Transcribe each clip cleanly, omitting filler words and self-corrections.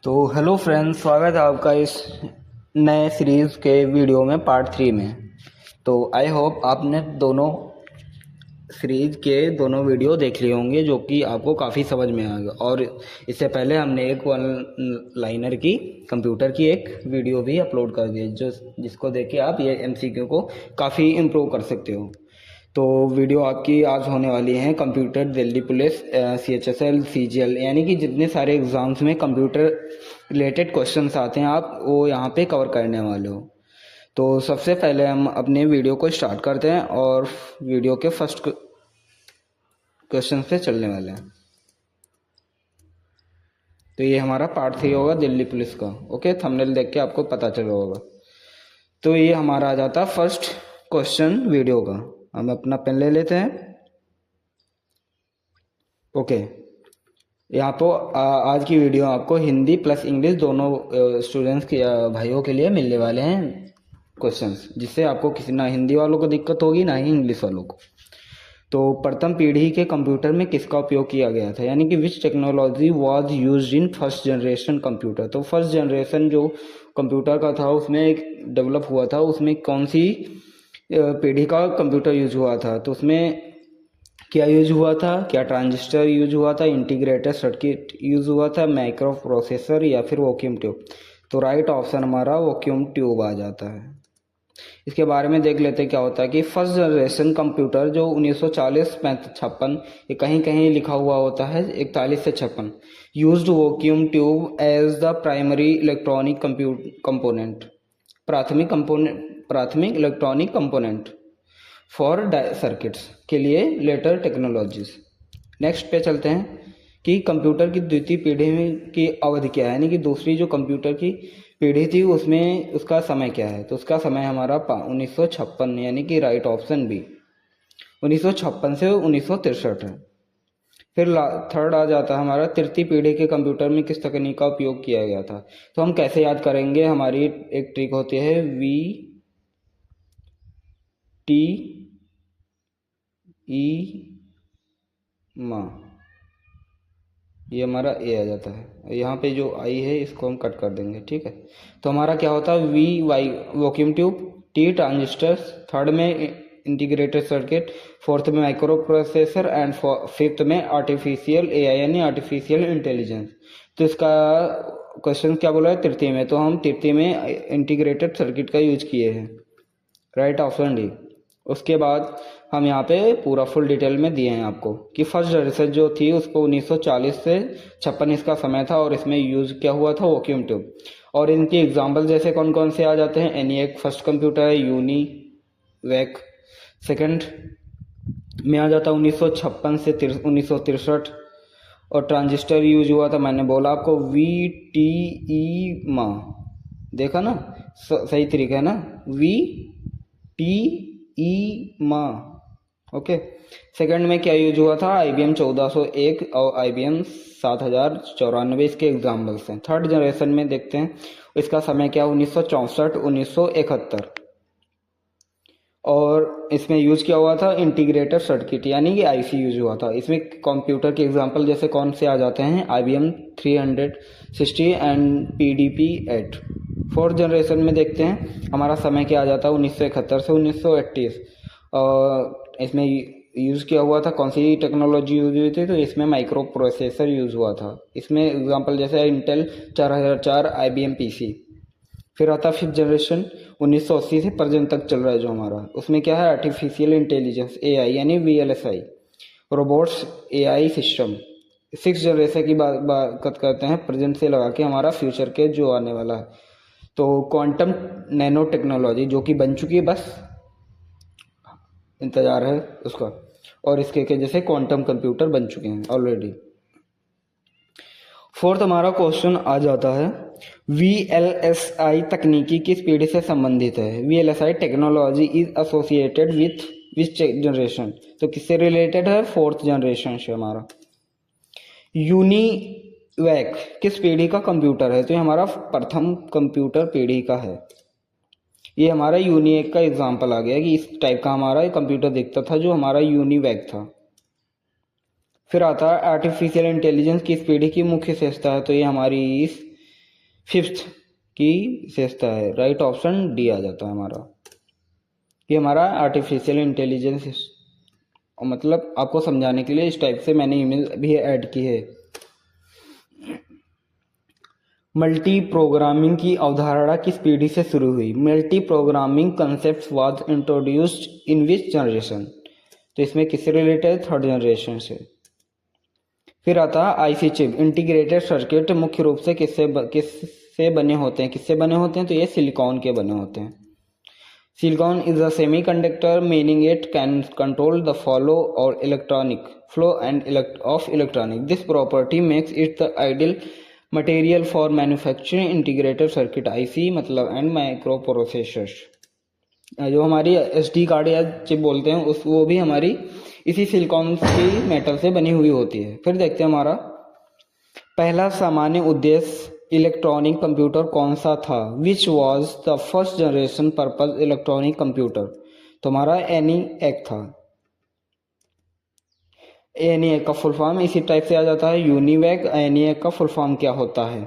तो hello friends, स्वागत है आपका इस नए सीरीज़ के वीडियो में पार्ट 3 में। तो आई होप आपने दोनों सीरीज़ के दोनों वीडियो देख लिए होंगे, जो कि आपको काफ़ी समझ में आएगा। और इससे पहले हमने एक वन लाइनर की कंप्यूटर की एक वीडियो भी अपलोड कर दी, जिसको देख के आप ये एमसीक्यू को काफ़ी इम्प्रूव कर सकते हो। तो वीडियो आपकी आज होने वाली है computer Delhi police, CHSL, CGL, यानी कि जितने सारे एग्ज़ाम्स में कंप्यूटर रिलेटेड क्वेश्चंस आते हैं आप वो यहाँ पे कवर करने वाले हो। तो सबसे पहले हम अपने वीडियो को स्टार्ट करते हैं और वीडियो के फर्स्ट क्वेश्चन से चलने वाले हैं। तो ये हमारा पार्ट 3 होगा दिल्ली पुलिस का। ओके, थंबनेल देख के आपको पता चला होगा। तो ये हमारा आ जाता है फर्स्ट क्वेश्चन वीडियो का। हम अपना पेन ले लेते हैं। ओके, यहाँ तो आज की वीडियो आपको हिंदी प्लस इंग्लिश दोनों स्टूडेंट्स के भाइयों के लिए मिलने वाले हैं क्वेश्चंस, जिससे आपको किसी ना हिंदी वालों को दिक्कत होगी ना ही इंग्लिश वालों को। तो प्रथम पीढ़ी के कंप्यूटर में किसका उपयोग किया गया था, यानी कि विच technology was used in first generation computer. तो फर्स्ट जनरेशन जो कंप्यूटर का था उसमें एक डेवलप हुआ था, उसमें कौन सी पीढ़ी का कंप्यूटर यूज हुआ था। तो उसमें क्या यूज हुआ था, क्या ट्रांजिस्टर यूज हुआ था, इंटीग्रेटेड सर्किट यूज हुआ था, माइक्रो प्रोसेसर या फिर वैक्यूम ट्यूब। तो राइट ऑप्शन हमारा वैक्यूम ट्यूब आ जाता है। इसके बारे में देख लेते हैं क्या होता है कि फर्स्ट जनरेशन कंप्यूटर जो 1940-56, ये कहीं कहीं लिखा हुआ होता है 41 से 56, used vacuum tube as the primary electronic component, प्राथमिक इलेक्ट्रॉनिक कंपोनेंट फॉर सर्किट्स के लिए लेटर टेक्नोलॉजीज। नेक्स्ट पे चलते हैं कि कंप्यूटर की द्वितीय पीढ़ी में की अवधि क्या है, यानी कि दूसरी जो कंप्यूटर की पीढ़ी थी उसमें उसका समय क्या है। तो उसका समय हमारा 1956, यानी कि राइट ऑप्शन बी 1956 से 1963 है। फिर थर्ड आ जाता है हमारा तृतीय पीढ़ी के कंप्यूटर में किस तकनीक का उपयोग किया गया था। तो हम कैसे याद करेंगे, हमारी एक ट्रिक होती है VT ई माँ, ये हमारा ए आ जाता है। यहाँ पे जो आई है इसको हम कट कर देंगे, ठीक है। तो हमारा क्या होता है VY vacuum tube, T transistors, third में इंटीग्रेटेड सर्किट, फोर्थ में माइक्रो प्रोसेसर एंड फिफ्थ में आर्टिफिशियल AI यानी आर्टिफिशियल इंटेलिजेंस। तो इसका क्वेश्चन क्या बोला है तृतीय में, तो हम तृतीय में इंटीग्रेटेड सर्किट का यूज किए हैं, राइट ऑप्शन डी। उसके बाद हम यहाँ पे पूरा फुल डिटेल में दिए हैं आपको कि फर्स्ट जनरेशन जो थी उसको 1940 से 56 इसका समय था और इसमें यूज क्या हुआ था वैक्यूम ट्यूब। और इनके एग्जाम्पल जैसे कौन कौन से आ जाते हैं, ENIAC फर्स्ट कंप्यूटर है, यूनी वैक सेकंड में आ जाता है 1956 से 1963। और ट्रांजिस्टर यूज हुआ था, मैंने बोला आपको VTE माँ, देखा ना सही तरीका है ना, VTE माँ। ओके, सेकंड में क्या यूज हुआ था, IBM 1401 और IBM 7094 इसके एग्जाम्पल्स हैं। थर्ड जनरेशन में देखते हैं इसका समय क्या, 1964 1971। और इसमें यूज किया हुआ था इंटीग्रेटेड सर्किट यानी कि IC यूज हुआ था। इसमें कंप्यूटर के एग्जांपल जैसे कौन से आ जाते हैं, IBM 360 and PDP-8। Fourth generation में देखते हैं हमारा समय क्या आ जाता है, 1971 से 1931। और इसमें यूज़ किया हुआ था, कौन सी टेक्नोलॉजी यूज हुई थी, तो इसमें माइक्रो प्रोसेसर यूज हुआ था। इसमें एग्जाम्पल जैसे इंटेल 4004, IBM PC। फिर आता है फिफ्थ जनरेशन, 1980 से प्रेजेंट तक चल रहा है जो हमारा, उसमें क्या है, आर्टिफिशियल इंटेलिजेंस AI यानी VLSI, robots AI system. Six generation की बात करते हैं प्रेजेंट से लगा के हमारा फ्यूचर के जो आने वाला है, तो क्वांटम नैनो टेक्नोलॉजी जो कि बन चुकी है, बस इंतजार है उसका। और इसके के जैसे क्वांटम कंप्यूटर बन चुके हैं ऑलरेडी। फोर्थ हमारा क्वेश्चन आ जाता है VLSI तकनीकी किस पीढ़ी से संबंधित है। VLSI technology is associated with which generation, तो किससे रिलेटेड है, फोर्थ जनरेशन से हमारा। यूनिवैक किस पीढ़ी का कंप्यूटर है, तो ये हमारा प्रथम कंप्यूटर पीढ़ी का है। ये हमारा यूनिवैक का एग्जाम्पल आ गया कि इस टाइप का हमारा कंप्यूटर दिखता था जो हमारा यूनिवैक था। फिर आता है आर्टिफिशियल इंटेलिजेंस किस पीढ़ी की मुख्य विशेषता है, तो ये हमारी इस फिफ्थ की विशेषता है, राइट ऑप्शन डी आ जाता है हमारा। ये हमारा आर्टिफिशियल इंटेलिजेंस, मतलब आपको समझाने के लिए इस टाइप से मैंने इमेज भी ऐड की है। मल्टी प्रोग्रामिंग की अवधारणा किस पीढ़ी से शुरू हुई? Multi programming concept was introduced in which generation? तो इसमें किससे रिलेटेड है? थर्ड जनरेशन से। फिर आता है आईसी चिप, इंटीग्रेटेड सर्किट मुख्य रूप से किससे बने होते हैं? किससे बने होते हैं? तो ये सिलिकॉन के बने होते हैं। Silicon is a semiconductor meaning it can control the flow और electronic flow and of electronic. This property makes it the ideal material for manufacturing integrated circuit IC मतलब एंड माइक्रो प्रोसेसर्स। जो हमारी SD card या chip बोलते हैं उस वो भी हमारी इसी सिलिकॉन की मेटल से बनी हुई होती है। फिर देखते हैं हमारा पहला सामान्य उद्देश्य इलेक्ट्रॉनिक कंप्यूटर कौन सा था? Which was the first generation purpose electronic computer? तो हमारा ENIAC था। ENIAC का फुल फॉर्म इसी टाइप से आ जाता है, यूनिवैक। ENIAC का फुल फॉर्म क्या होता है?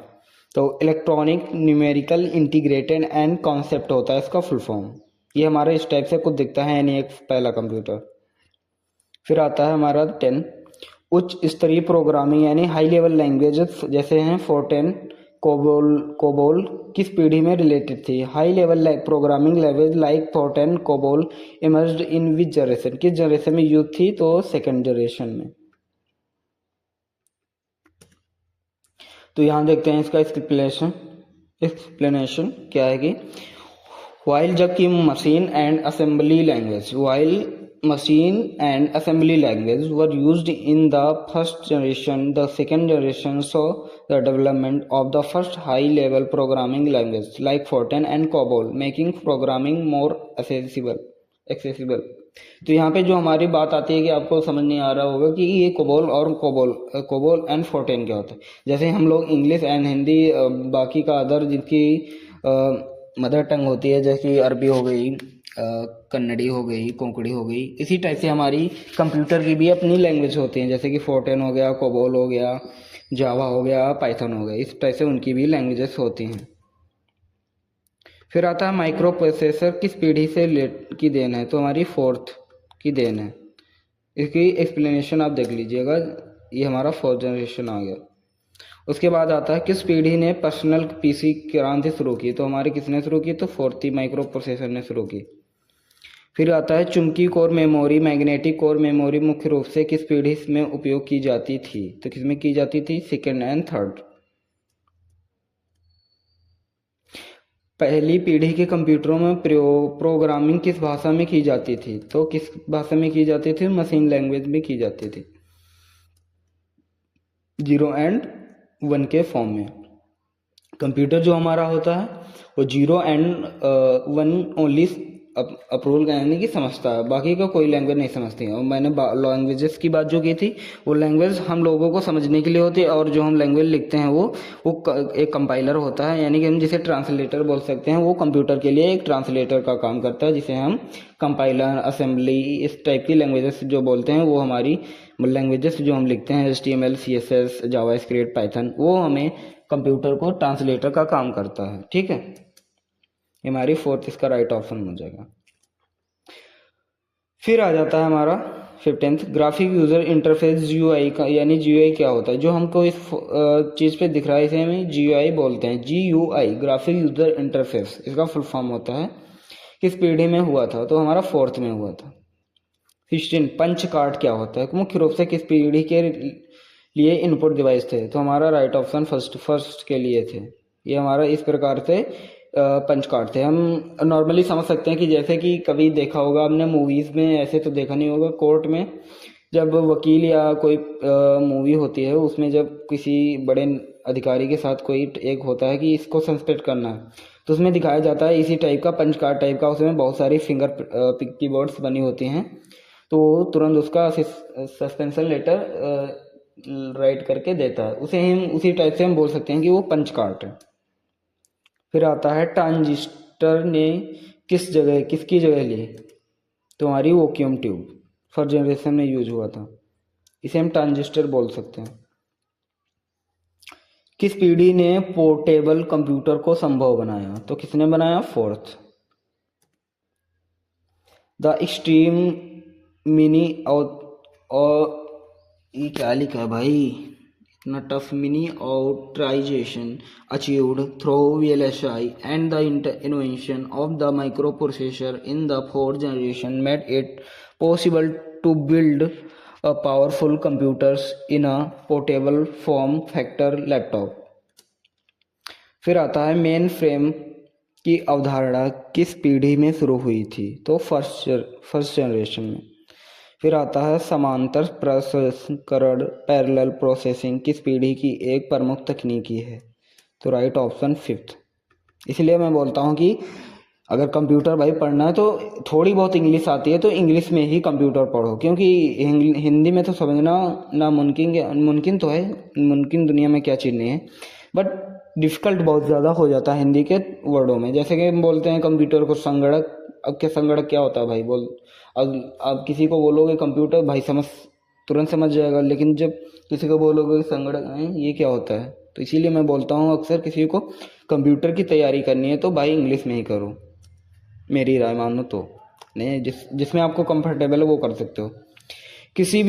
तो electronic numerical integrated and concept होता है इसका फुल फॉर्म। ये हमारे इस टाइप से कुछ दिखता है ENIAC पहला कंप्यूटर। फिर आता है हमारा 10 उच्च स्तरीय प्रोग्रामिंग यानी हाई लेवल लैंग्वेजेस जैसे हैं फोर्टेन, कोबोल किस पीढ़ी में रिलेटेड थी? High level programming language like फोर्टेन, COBOL emerged इन विच जनरेशन? किस जनरेशन में यूज थी? तो सेकंड जनरेशन में। तो यहाँ देखते हैं इसका एक्सप्लेनेशन क्या है कि while जबकि machine and assembly language were used in the first generation, the second generation saw the development of the first high-level programming language like Fortran and COBOL, making programming more accessible। तो यहाँ पे जो हमारी बात आती है कि आपको समझ नहीं आ रहा होगा कि ये कोबोल एंड फोर्टेन क्या होता है। जैसे हम लोग इंग्लिश एंड हिंदी बाकी का अदर जिनकी मदर टंग होती है जैसे अरबी हो गई, कन्नड़ी हो गई, कोंकणी हो गई, इसी टाइप से हमारी कंप्यूटर की भी अपनी लैंग्वेज होती हैं जैसे कि फोर्टेन हो गया, कोबोल हो गया, जावा हो गया, पाइथन हो गया, इस टाइप से उनकी भी लैंग्वेजेस होती हैं। फिर आता है माइक्रो प्रोसेसर किस पीढ़ी से की देन है? तो हमारी फोर्थ की देन है। इसकी एक्सप्लेनेशन आप देख लीजिएगा, ये हमारा फोर्थ जनरेशन आ गया। उसके बाद आता है किस पीढ़ी ने पर्सनल पीसी क्रांति शुरू की? तो हमारे किसने शुरू की? तो फोर्थ माइक्रो प्रोसेसर ने शुरू की। फिर आता है चुंबकीय core memory, magnetic core memory मुख्य रूप से किस पीढ़ी में उपयोग की जाती थी? तो किसमें की जाती थी? Second and third. पहली पीढ़ी के कंप्यूटरों में प्रोग्रामिंग किस भाषा में की जाती थी? तो किस भाषा में की जाती थी? मशीन लैंग्वेज में की जाती थी, 0 एंड 1 के फॉर्म में। कंप्यूटर जो हमारा होता है वो 0 एंड 1 ओनली अप्रूवल यानी कि समझता है, बाकी का कोई लैंग्वेज नहीं समझती है। और मैंने लैंग्वेजेस की बात जो की थी वो लैंग्वेज हम लोगों को समझने के लिए होती है, और जो हम लैंग्वेज लिखते हैं वो एक कंपाइलर होता है, यानी कि हम जिसे ट्रांसलेटर बोल सकते हैं। वो कंप्यूटर के लिए एक ट्रांसलेटर का काम करता है, जिसे हम कंपाइलर, असेंबली, इस टाइप की लैंग्वेजेस जो बोलते हैं वो हमारी लैंग्वेजेस जो हम लिखते हैं HTML, CSS, जावास्क्रिप्ट, पाइथन, वो हमें कंप्यूटर को ट्रांसलेटर का काम करता है। ठीक है, हमारी फोर्थ इसका राइट ऑप्शन हो जाएगा। फिर आ जाता है हमारा 15th graphic user interface, GUI का, यानी GUI क्या होता है? जो हमको इस चीज़ पे दिख रहा है इसे हम GUI बोलते हैं। GUI ग्राफिक यूजर इंटरफेस इसका फुल फॉर्म होता है। किस पीढ़ी में हुआ था? तो हमारा फोर्थ में हुआ था। 16 पंच कार्ड क्या होता है? मुख्य रूप से किस पीढ़ी के लिए इनपुट डिवाइस थे? तो हमारा राइट ऑप्शन फर्स्ट के लिए थे। ये हमारा इस प्रकार से पंच कार्ड थे। हम नॉर्मली समझ सकते हैं कि जैसे कि कभी देखा होगा हमने मूवीज़ में, ऐसे तो देखा नहीं होगा, कोर्ट में जब वकील या कोई मूवी होती है उसमें जब किसी बड़े अधिकारी के साथ कोई एक होता है कि इसको सस्पेक्ट करना है, तो उसमें दिखाया जाता है इसी टाइप का पंच कार्ड टाइप का, उसमें बहुत सारी फिंगर कीबोर्ड्स बनी होती हैं, तो वो तुरंत उसका सस्पेंशन लेटर राइट करके देता है। उसे हम उसी टाइप से हम बोल सकते हैं कि वो पंच कार्ड है। फिर आता है ट्रांजिस्टर ने किसकी जगह ली? तो हमारी वैक्यूम ट्यूब फर्स्ट जनरेशन में यूज हुआ था, इसे हम ट्रांजिस्टर बोल सकते हैं। किस पीढ़ी ने पोर्टेबल कंप्यूटर को संभव बनाया? तो किसने बनाया? फोर्थ। द एक्सट्रीम मिनी और ये क्या लिखा है भाई, इतना tough? Miniaturisation achieved through VLSI and the invention of the microprocessor in the fourth generation made it possible to build a powerful computers in a portable form factor laptop. फिर आता है मेन फ्रेम की अवधारणा किस पीढ़ी में शुरू हुई थी? तो फर्स्ट जनरेशन में। फिर आता है समांतर प्रसंस्करण पैरेलल प्रोसेसिंग किस पीढ़ी की एक प्रमुख तकनीकी है? तो राइट ऑप्शन फिफ्थ। इसलिए मैं बोलता हूँ कि अगर कंप्यूटर भाई पढ़ना है तो थोड़ी बहुत इंग्लिश आती है तो इंग्लिश में ही कंप्यूटर पढ़ो, क्योंकि हिंदी में तो समझना मुमकिन तो है, मुमकिन दुनिया में क्या चीज़ नहीं है, बट डिफ़िकल्ट बहुत ज़्यादा हो जाता है हिंदी के वर्डों में। जैसे कि हम बोलते हैं कंप्यूटर को संगणक, अब क्या संगणक क्या होता है भाई बोल, अब किसी को बोलोगे कंप्यूटर भाई तुरंत समझ जाएगा, लेकिन जब किसी को बोलोगे संगणक ये क्या होता है, तो इसीलिए मैं बोलता हूँ अक्सर किसी को कंप्यूटर की तैयारी करनी है तो भाई इंग्लिश में ही करो, मेरी राय मानो तो। नहीं, जिसमें आपको कंफर्टेबल है वो कर सकते हो। किसी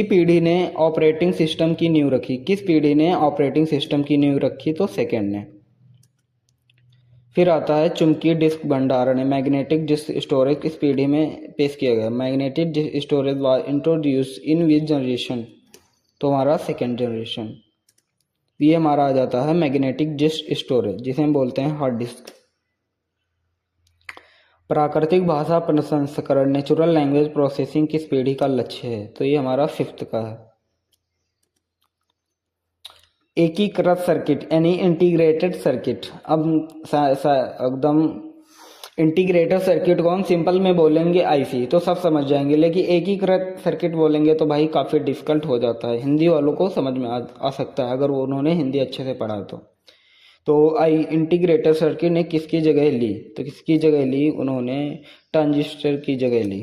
पीढ़ी ने ऑपरेटिंग सिस्टम की नींव रखी? किस पीढ़ी ने ऑपरेटिंग सिस्टम की नींव रखी? तो सेकंड ने। फिर आता है चुंबकीय डिस्क भंडारण, मैग्नेटिक डिस्क स्टोरेज किस पीढ़ी में पेश किया गया? Magnetic disk storage was introduce in which generation? तो हमारा सेकेंड जनरेशन। ये हमारा आ जाता है मैग्नेटिक डिस्क स्टोरेज, जिसे हम बोलते हैं हार्ड डिस्क। प्राकृतिक भाषा प्रसंस्करण नेचुरल लैंग्वेज प्रोसेसिंग किस पीढ़ी का लक्ष्य है? तो ये हमारा फिफ्थ का है। एकीकृत सर्किट यानी इंटीग्रेटेड सर्किट, अब एकदम इंटीग्रेटेड सर्किट को हम सिंपल में बोलेंगे आईसी तो सब समझ जाएंगे, लेकिन एकीकृत सर्किट बोलेंगे तो भाई काफ़ी डिफिकल्ट हो जाता है, हिंदी वालों को समझ में आ सकता है अगर उन्होंने हिंदी अच्छे से पढ़ा तो इंटीग्रेटेड सर्किट ने किसकी जगह ली? तो किसकी जगह ली? उन्होंने ट्रांजिस्टर की जगह ली।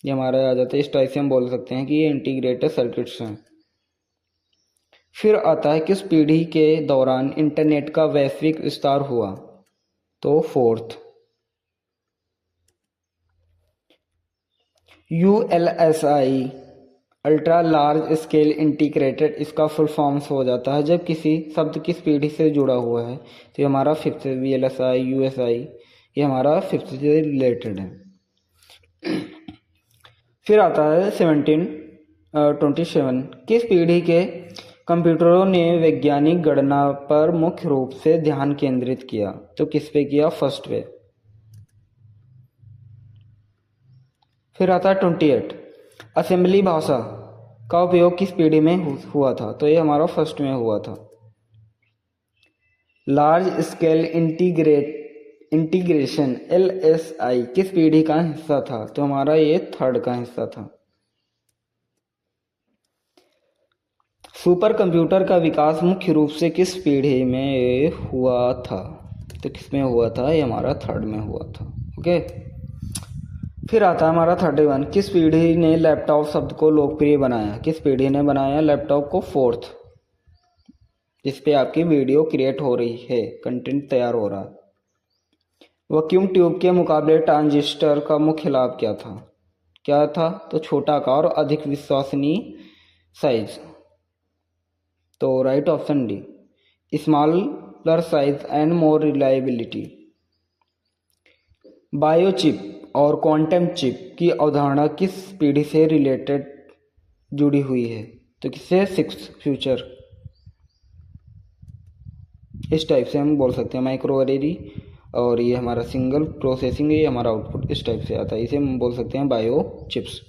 ये हमारा आ जाता है, इस टाइप से हम बोल सकते हैं कि ये इंटीग्रेटेड सर्किट्स हैं। फिर आता है किस पीढ़ी के दौरान इंटरनेट का वैश्विक विस्तार हुआ? तो fourth. ULSI ultra large scale integrated, इसका फुल फॉर्म्स हो जाता है जब किसी शब्द किस पीढ़ी से जुड़ा हुआ है, तो ये हमारा फिफ्थ। VLSI USI ये हमारा फिफ्थ से रिलेटेड है। फिर आता है 1727 किस पीढ़ी के कंप्यूटरों ने वैज्ञानिक गणना पर मुख्य रूप से ध्यान केंद्रित किया? तो किस पे किया? फर्स्ट पे। फिर आता है 28 असेंबली भाषा का उपयोग किस पीढ़ी में हुआ था? तो ये हमारा फर्स्ट में हुआ था। लार्ज स्केल इंटीग्रेशन LSI किस पीढ़ी का हिस्सा था? तो हमारा ये थर्ड का हिस्सा था। सुपर कंप्यूटर का विकास मुख्य रूप से किस पीढ़ी में हुआ था? तो किस में हुआ था? ये हमारा थर्ड में हुआ था। ओके, फिर आता है हमारा 31 किस पीढ़ी ने लैपटॉप शब्द को लोकप्रिय बनाया? किस पीढ़ी ने बनाया लैपटॉप को? फोर्थ, जिस पे आपकी वीडियो क्रिएट हो रही है, कंटेंट तैयार हो रहा है। वैक्यूम ट्यूब के मुकाबले ट्रांजिस्टर का मुख्य लाभ क्या था? क्या था? तो छोटा आकार और अधिक विश्वसनीय साइज। तो right option D, smaller size and more reliability. Biochip और क्वांटम चिप की अवधारणा किस पीढ़ी से रिलेटेड जुड़ी हुई है? तो किससे? Six future. इस टाइप से हम बोल सकते हैं माइक्रोवेरी, और ये हमारा सिंगल प्रोसेसिंग, ये हमारा आउटपुट इस टाइप से आता है, इसे हम बोल सकते हैं बायो चिप्स।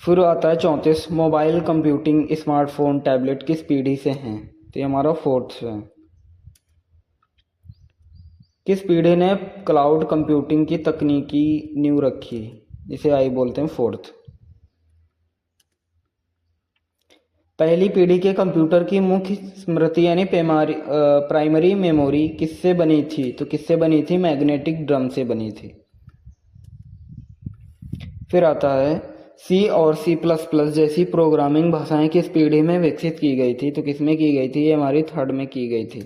फिर आता है 34 मोबाइल कंप्यूटिंग स्मार्टफोन टैबलेट किस पीढ़ी से हैं? तो ये हमारा फोर्थ है। किस पीढ़ी ने क्लाउड कंप्यूटिंग की तकनीकी नींव रखी? इसे आई बोलते हैं फोर्थ। पहली पीढ़ी के कंप्यूटर की मुख्य स्मृति यानी प्राइमरी मेमोरी किससे बनी थी? तो किससे बनी थी? मैग्नेटिक ड्रम से बनी थी। फिर आता है सी और सी प्लस प्लस जैसी प्रोग्रामिंग भाषाएं किस पीढ़ी में विकसित की गई थी? तो किस में की गई थी? ये हमारी थर्ड में की गई थी।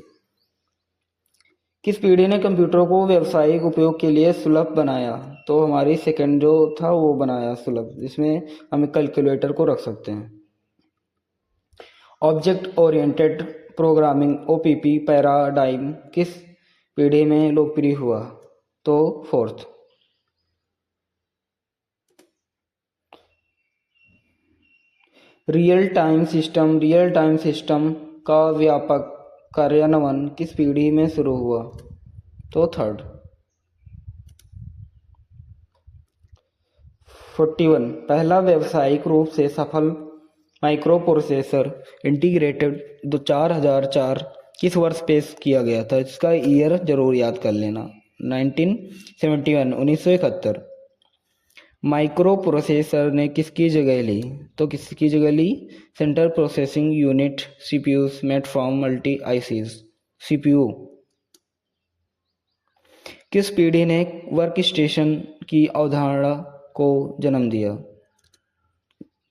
किस पीढ़ी ने कंप्यूटर को व्यावसायिक उपयोग के लिए सुलभ बनाया? तो हमारी सेकंड जो था वो बनाया सुलभ, जिसमें हम कैलकुलेटर को रख सकते हैं। Object oriented programming OPP paradigm किस पीढ़ी में लोकप्रिय हुआ? तो फोर्थ। रियल टाइम सिस्टम का व्यापक कार्यान्वयन किस पीढ़ी में शुरू हुआ? तो थर्ड। 41 पहला व्यावसायिक रूप से सफल माइक्रो प्रोसेसर इंटीग्रेटेड 4004 किस वर्ष पेश किया गया था? इसका ईयर जरूर याद कर लेना। 1971 1971। माइक्रो प्रोसेसर ने किसकी जगह ली? तो किसकी जगह ली? Central processing unit CPUs made from multi ICs CPU. किस पीढ़ी ने वर्क स्टेशन की अवधारणा को जन्म दिया?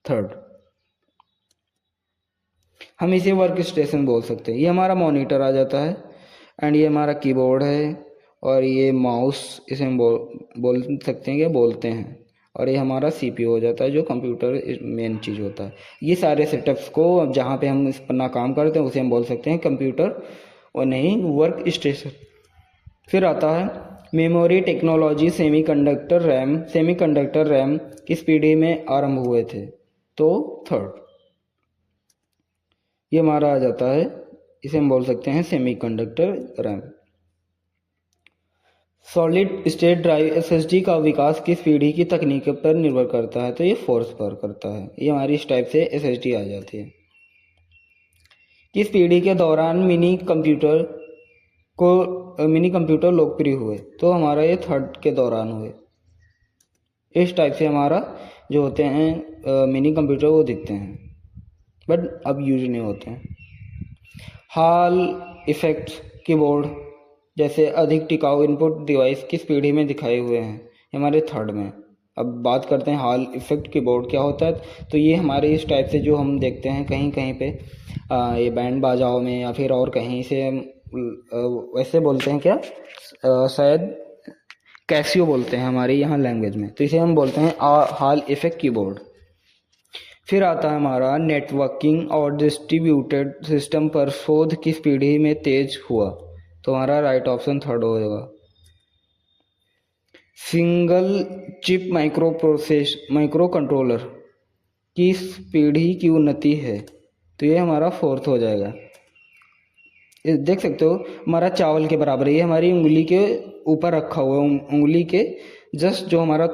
थर्ड। हम इसे वर्क स्टेशन बोल सकते हैं। ये हमारा मॉनिटर आ जाता है एंड ये हमारा कीबोर्ड है और ये माउस, इसे हम बोल सकते हैं, क्या बोलते हैं। और ये हमारा सीपीयू हो जाता है जो कंप्यूटर मेन चीज़ होता है। ये सारे सेटअप्स को जहाँ पे हम इस पर ना काम करते हैं उसे हम बोल सकते हैं कंप्यूटर और नहीं वर्क स्टेशन। फिर आता है मेमोरी टेक्नोलॉजी सेमीकंडक्टर रैम किस पीढ़ी में आरंभ हुए थे? तो थर्ड। ये हमारा आ जाता है, इसे हम बोल सकते हैं semiconductor RAM. Solid state drive SSD का विकास किस पीढ़ी की तकनीक पर निर्भर करता है? तो ये फोर्थ पर करता है। ये हमारी इस टाइप से एसएसडी आ जाती है। किस पीढ़ी के दौरान मिनी कंप्यूटर लोकप्रिय हुए? तो हमारा ये थर्ड के दौरान हुए। इस टाइप से हमारा जो होते हैं मिनी कंप्यूटर वो दिखते हैं बट अब यूज नहीं होते हैं। हॉल इफेक्ट कीबोर्ड जैसे अधिक टिकाऊ इनपुट डिवाइस किस पीढ़ी में दिखाए हुए हैं? हमारे थर्ड में। अब बात करते हैं हॉल इफेक्ट कीबोर्ड क्या होता है। तो ये हमारे इस टाइप से जो हम देखते हैं कहीं कहीं पे ये बैंड बाजाओं में या फिर और कहीं से वैसे बोलते हैं क्या, शायद कैसियो बोलते हैं हमारे यहाँ लैंग्वेज में। तो इसे हम बोलते हैं हॉल इफेक्ट कीबोर्ड। फिर आता है हमारा नेटवर्किंग और डिस्ट्रीब्यूटेड सिस्टम पर शोध किस पीढ़ी में तेज हुआ? तो हमारा राइट ऑप्शन थर्ड होगा। सिंगल चिप माइक्रो कंट्रोलर किस पीढ़ी की उन्नति है? तो ये हमारा फोर्थ हो जाएगा। देख सकते हो हमारा चावल के बराबर है, ये हमारी उंगली के ऊपर रखा हुआ है। उंगली के जस्ट जो हमारा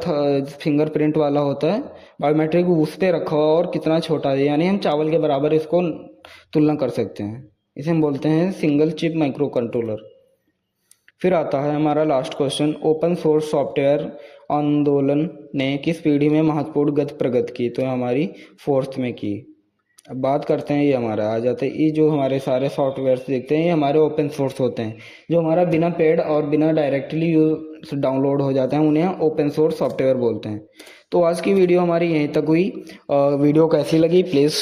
फिंगरप्रिंट वाला होता है बायोमेट्रिक उस पर रखा हुआ और कितना छोटा है, यानी हम चावल के बराबर इसको तुलना कर सकते हैं। इसे हम बोलते हैं सिंगल चिप माइक्रो कंट्रोलर। फिर आता है हमारा last question, open source software आंदोलन ने किस पीढ़ी में महत्वपूर्ण गति प्रगति की? तो हमारी फोर्थ में की। अब बात करते हैं, ये हमारा आ जाते हैं, ये जो हमारे सारे सॉफ्टवेयर्स देखते हैं ये हमारे ओपन सोर्स होते हैं। जो हमारा बिना पेड और बिना डायरेक्टली यूज डाउनलोड हो जाते हैं उन्हें ओपन सोर्स सॉफ्टवेयर बोलते हैं। तो आज की वीडियो हमारी यहीं तक हुई। वीडियो कैसी लगी प्लीज़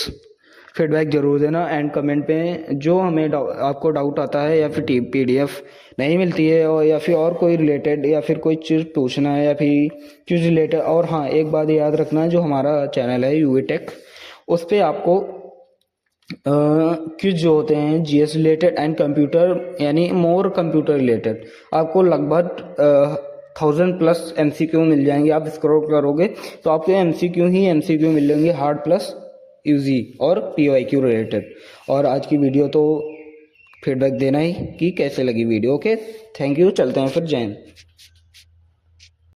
फीडबैक जरूर देना एंड कमेंट पे। जो हमें आपको डाउट आता है या फिर PDF नहीं मिलती है और या फिर और कोई रिलेटेड या फिर कोई चीज़ पूछना है या फिर चीज़ रिलेटेड, और हाँ एक बात याद रखना, जो हमारा चैनल है UV टेक उस पर आपको क्विज जो होते हैं GS रिलेटेड एंड कंप्यूटर यानी मोर कंप्यूटर रिलेटेड आपको लगभग 1000+ MCQ मिल जाएंगे। आप स्क्रॉल करोगे तो आपको MCQ मिलेंगे, हार्ड प्लस यूजी और PYQ रिलेटेड। और आज की वीडियो तो फीडबैक देना ही कि कैसे लगी वीडियो। ओके, थैंक यू, चलते हैं फिर, जय हिंद।